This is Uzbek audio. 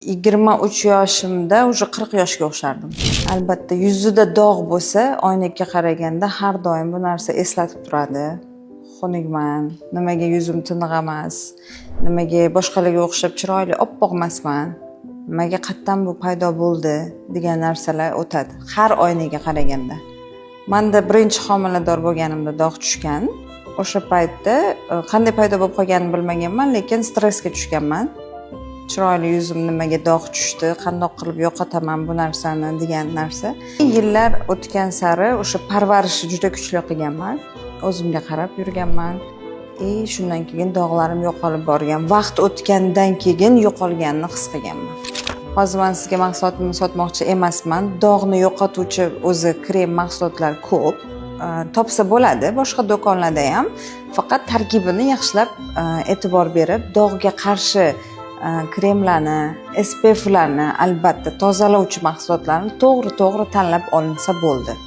23 yoshimda уже 40 yoshga o'xshardim. Albatta, yuzida dog' bo'lsa, oynaga qaraganda har doim bu narsa eslatib turadi. Xunukman, nimaga yuzim tiniq emas, nimaga boshqalarga o'xshab chiroyli oppoq emasman, nimaga qayerdan bu paydo bo'ldi degan narsalar o'tadi har oynaga qaraganda. Menda birinchi homilador bo'lganimda dog' tushgan. O'sha paytda qanday paydo bo'lib qolganini bilmaganman, lekin stressga tushganman. Chiroyli yuzim nimaga dog' tushdi, qandoq qilib yo'qotaman bu narsani degan narsa. Yillar o'tgan sari o'sha parvarishni juda kuchli qilganman. O'zimga qarab yurganman. Shundan keyin dog'larim yo'qolib borgan. Vaqt o'tgandan keyin yo'qolganini his qilganman. Hozir men sizga mahsulotimni sotmoqchi emasman. Dog'ni yo'qotuvchi o'zi krem mahsulotlar ko'p. Topsa bo'ladi, boshqa do'konlarda ham. Faqat tarkibini yaxshilab e'tibor berib, dog'ga qarshi kremlarni, SPF'larni, albatta tozalovchi mahsulotlarni to'g'ri tanlab olinsa bo'ldi.